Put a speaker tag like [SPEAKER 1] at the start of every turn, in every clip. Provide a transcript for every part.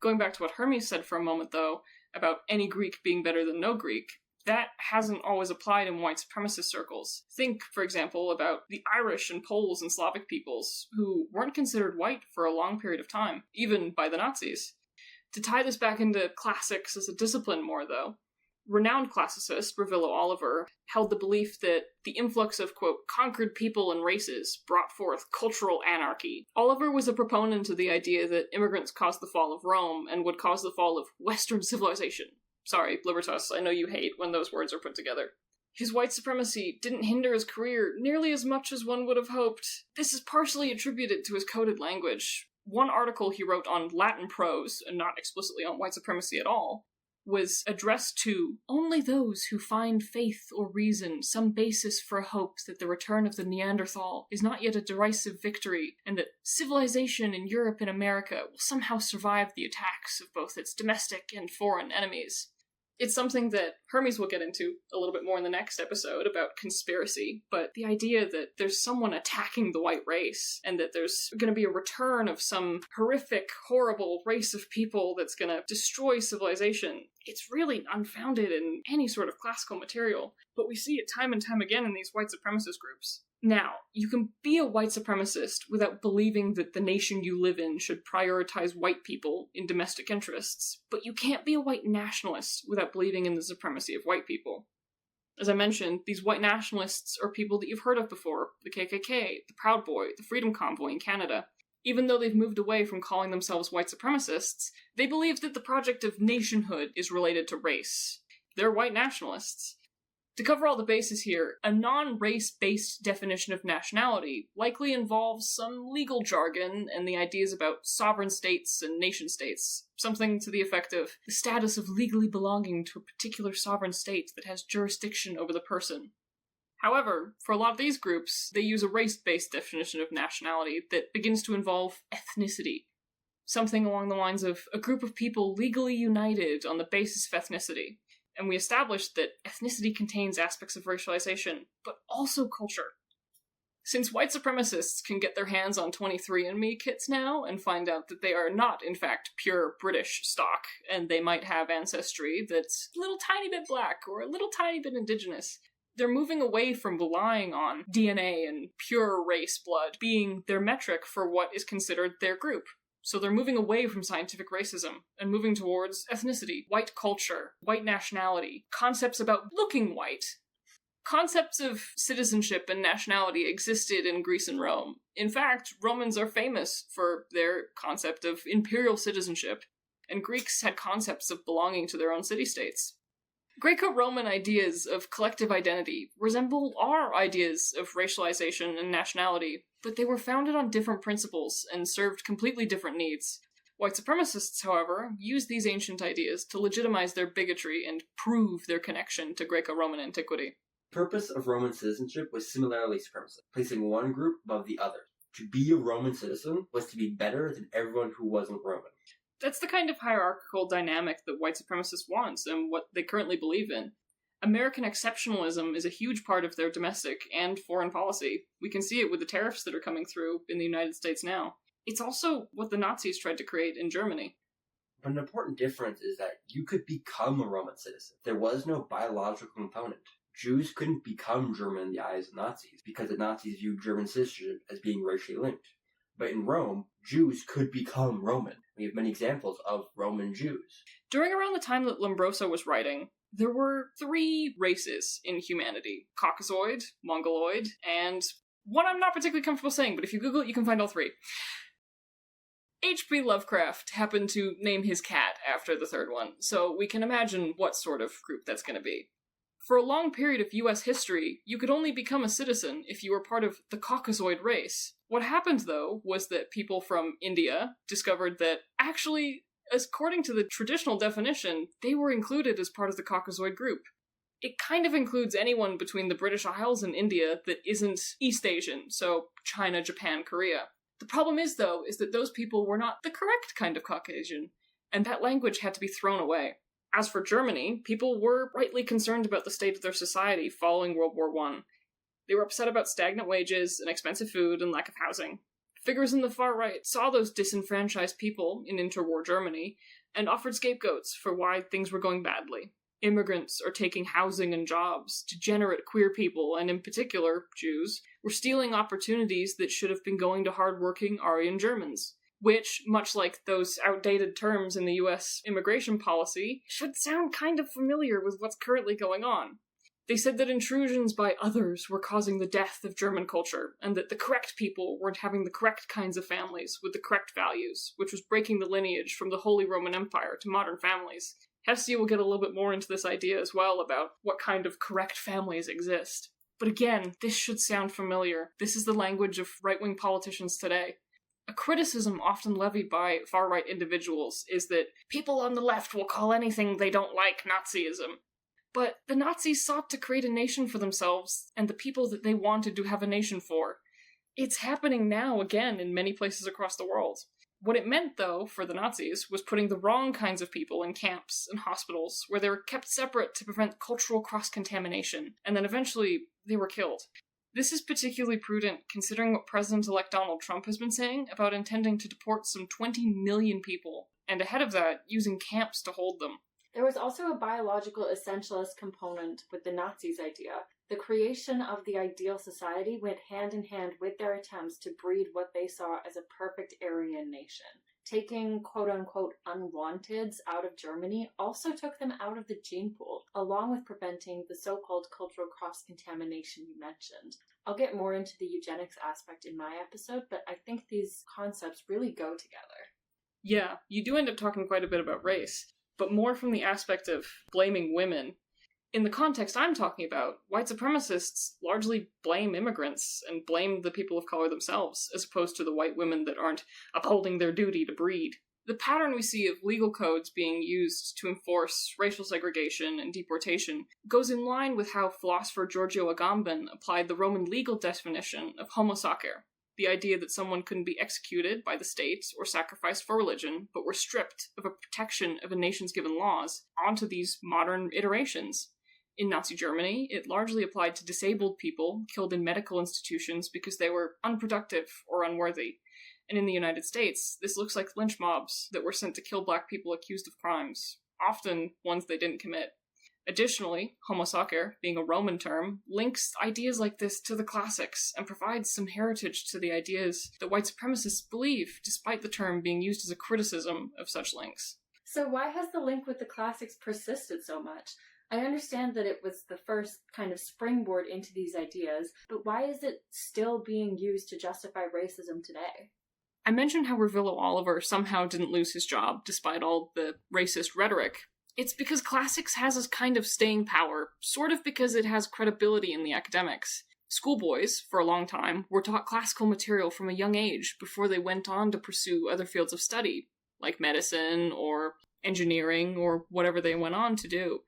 [SPEAKER 1] Going back to what Hermes said for a moment, though, about any Greek being better than no Greek, that hasn't always applied in white supremacist circles. Think, for example, about the Irish and Poles and Slavic peoples, who weren't considered white for a long period of time, even by the Nazis. To tie this back into classics as a discipline more, though, renowned classicist Revillo Oliver held the belief that the influx of, quote, conquered people and races brought forth cultural anarchy. Oliver was a proponent of the idea that immigrants caused the fall of Rome and would cause the fall of Western civilization. Sorry, Libertas, I know you hate when those words are put together. His white supremacy didn't hinder his career nearly as much as one would have hoped. This is partially attributed to his coded language. One article he wrote on Latin prose, and not explicitly on white supremacy at all, was addressed to only those who find faith or reason some basis for a hope that the return of the Neanderthal is not yet a derisive victory, and that civilization in Europe and America will somehow survive the attacks of both its domestic and foreign enemies. It's something that Hermes will get into a little bit more in the next episode about conspiracy, but the idea that there's someone attacking the white race, and that there's going to be a return of some horrific, horrible race of people that's going to destroy civilization, it's really unfounded in any sort of classical material, but we see it time and time again in these white supremacist groups. Now, you can be a white supremacist without believing that the nation you live in should prioritize white people in domestic interests, but you can't be a white nationalist without believing in the supremacy of white people. As I mentioned, these white nationalists are people that you've heard of before: the KKK, the Proud Boy, the Freedom Convoy in Canada. Even though they've moved away from calling themselves white supremacists, they believe that the project of nationhood is related to race. They're white nationalists. To cover all the bases here, a non-race-based definition of nationality likely involves some legal jargon and the ideas about sovereign states and nation-states, something to the effect of the status of legally belonging to a particular sovereign state that has jurisdiction over the person. However, for a lot of these groups, they use a race-based definition of nationality that begins to involve ethnicity, something along the lines of a group of people legally united on the basis of ethnicity. And we established that ethnicity contains aspects of racialization, but also culture. Since white supremacists can get their hands on 23andMe kits now and find out that they are not, in fact, pure British stock, and they might have ancestry that's a little tiny bit black or a little tiny bit indigenous, they're moving away from relying on DNA and pure race blood being their metric for what is considered their group. So they're moving away from scientific racism and moving towards ethnicity, white culture, white nationality, concepts about looking white. Concepts of citizenship and nationality existed in Greece and Rome. In fact, Romans are famous for their concept of imperial citizenship, and Greeks had concepts of belonging to their own city-states. Graeco-Roman ideas of collective identity resemble our ideas of racialization and nationality, but they were founded on different principles and served completely different needs. White supremacists, however, used these ancient ideas to legitimize their bigotry and prove their connection to Graeco-Roman antiquity.
[SPEAKER 2] The purpose of Roman citizenship was similarly supremacist, placing one group above the other. To be a Roman citizen was to be better than everyone who wasn't Roman.
[SPEAKER 1] That's the kind of hierarchical dynamic that white supremacists want and what they currently believe in. American exceptionalism is a huge part of their domestic and foreign policy. We can see it with the tariffs that are coming through in the United States now. It's also what the Nazis tried to create in Germany.
[SPEAKER 2] But an important difference is that you could become a Roman citizen. There was no biological component. Jews couldn't become German in the eyes of Nazis because the Nazis viewed German citizenship as being racially linked. But in Rome, Jews could become Roman. We have many examples of Roman Jews.
[SPEAKER 1] During around the time that Lombroso was writing, there were 3 races in humanity: Caucasoid, Mongoloid, and one I'm not particularly comfortable saying, but if you Google it, you can find all 3. H.P. Lovecraft happened to name his cat after the 3rd one, so we can imagine what sort of group that's going to be. For a long period of US history, you could only become a citizen if you were part of the Caucasoid race. What happened, though, was that people from India discovered that, actually, according to the traditional definition, they were included as part of the Caucasoid group. It kind of includes anyone between the British Isles and India that isn't East Asian, so China, Japan, Korea. The problem is, though, is that those people were not the correct kind of Caucasian, and that language had to be thrown away. As for Germany, people were rightly concerned about the state of their society following World War I. They were upset about stagnant wages and expensive food and lack of housing. Figures in the far right saw those disenfranchised people in interwar Germany and offered scapegoats for why things were going badly. Immigrants are taking housing and jobs. Degenerate queer people, and in particular, Jews, were stealing opportunities that should have been going to hardworking Aryan Germans. Which, much like those outdated terms in the US immigration policy, should sound kind of familiar with what's currently going on. They said that intrusions by others were causing the death of German culture, and that the correct people weren't having the correct kinds of families with the correct values, which was breaking the lineage from the Holy Roman Empire to modern families. Hesse will get a little bit more into this idea as well about what kind of correct families exist. But again, this should sound familiar. This is the language of right-wing politicians today. A criticism often levied by far-right individuals is that people on the left will call anything they don't like Nazism. But the Nazis sought to create a nation for themselves and the people that they wanted to have a nation for. It's happening now again in many places across the world. What it meant, though, for the Nazis was putting the wrong kinds of people in camps and hospitals where they were kept separate to prevent cultural cross-contamination, and then eventually they were killed. This is particularly prudent considering what President-elect Donald Trump has been saying about intending to deport some 20 million people, and ahead of that, using camps to hold them.
[SPEAKER 3] There was also a biological essentialist component with the Nazis' idea. The creation of the ideal society went hand in hand with their attempts to breed what they saw as a perfect Aryan nation. Taking quote-unquote unwanteds out of Germany also took them out of the gene pool, along with preventing the so-called cultural cross-contamination you mentioned. I'll get more into the eugenics aspect in my episode, but I think these concepts really go together.
[SPEAKER 1] Yeah, you do end up talking quite a bit about race, but more from the aspect of blaming women. In the context I'm talking about, white supremacists largely blame immigrants and blame the people of color themselves, as opposed to the white women that aren't upholding their duty to breed. The pattern we see of legal codes being used to enforce racial segregation and deportation goes in line with how philosopher Giorgio Agamben applied the Roman legal definition of homo sacer, the idea that someone couldn't be executed by the state or sacrificed for religion, but were stripped of a protection of a nation's given laws onto these modern iterations. In Nazi Germany, it largely applied to disabled people killed in medical institutions because they were unproductive or unworthy. And in the United States, this looks like lynch mobs that were sent to kill black people accused of crimes, often ones they didn't commit. Additionally, homo sacer, being a Roman term, links ideas like this to the classics and provides some heritage to the ideas that white supremacists believe, despite the term being used as a criticism of such links.
[SPEAKER 3] So why has the link with the classics persisted so much? I understand that it was the first kind of springboard into these ideas, but why is it still being used to justify racism today?
[SPEAKER 1] I mentioned how Revillo Oliver somehow didn't lose his job despite all the racist rhetoric. It's because classics has this kind of staying power, sort of because it has credibility in the academics. Schoolboys, for a long time, were taught classical material from a young age before they went on to pursue other fields of study, like medicine or engineering or whatever they went on to do.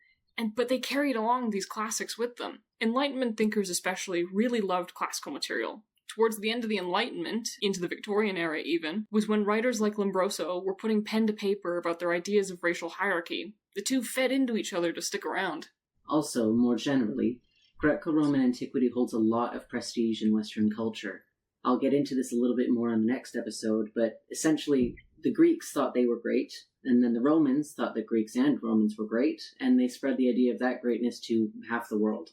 [SPEAKER 1] But they carried along these classics with them. Enlightenment thinkers especially really loved classical material. Towards the end of the Enlightenment, into the Victorian era even, was when writers like Lombroso were putting pen to paper about their ideas of racial hierarchy. The two fed into each other to stick around.
[SPEAKER 4] Also, more generally, Greco-Roman antiquity holds a lot of prestige in Western culture. I'll get into this a little bit more on the next episode, but essentially, the Greeks thought they were great, and then the Romans thought that Greeks and Romans were great, and they spread the idea of that greatness to half the world.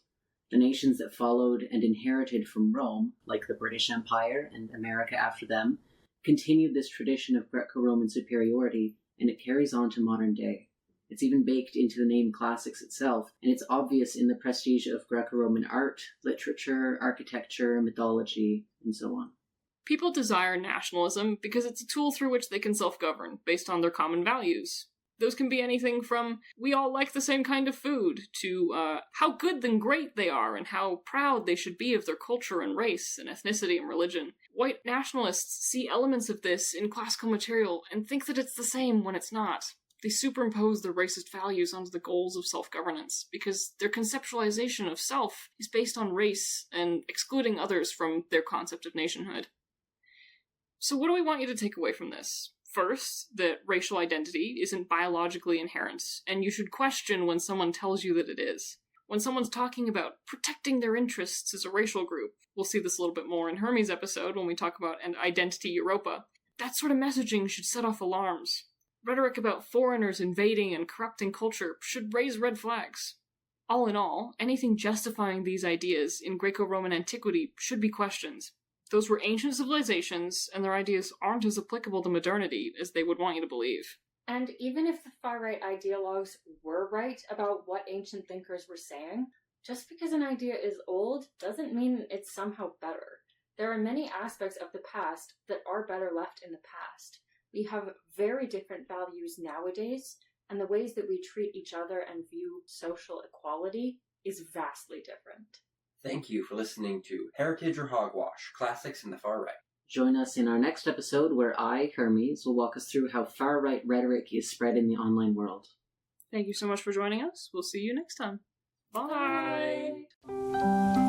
[SPEAKER 4] The nations that followed and inherited from Rome, like the British Empire and America after them, continued this tradition of Greco-Roman superiority, and it carries on to modern day. It's even baked into the name classics itself, and it's obvious in the prestige of Greco-Roman art, literature, architecture, mythology, and so on.
[SPEAKER 1] People desire nationalism because it's a tool through which they can self-govern based on their common values. Those can be anything from, we all like the same kind of food, to how good and great they are and how proud they should be of their culture and race and ethnicity and religion. White nationalists see elements of this in classical material and think that it's the same when it's not. They superimpose their racist values onto the goals of self-governance, because their conceptualization of self is based on race and excluding others from their concept of nationhood. So what do we want you to take away from this? First, that racial identity isn't biologically inherent, and you should question when someone tells you that it is. when someone's talking about protecting their interests as a racial group, we'll see this a little bit more in Hermes' episode when we talk about an identity Europa, that sort of messaging should set off alarms. Rhetoric about foreigners invading and corrupting culture should raise red flags. All in all, anything justifying these ideas in Graeco-Roman antiquity should be questioned. Those were ancient civilizations, and their ideas aren't as applicable to modernity as they would want you to believe.
[SPEAKER 3] And even if the far-right ideologues were right about what ancient thinkers were saying, just because an idea is old doesn't mean it's somehow better. There are many aspects of the past that are better left in the past. We have very different values nowadays, and the ways that we treat each other and view social equality is vastly different.
[SPEAKER 2] Thank you for listening to Heritage or Hogwash, Classics in the Far Right.
[SPEAKER 4] Join us in our next episode where I, Hermes, will walk us through how far-right rhetoric is spread in the online world.
[SPEAKER 1] Thank you so much for joining us. We'll see you next time. Bye!
[SPEAKER 3] Bye.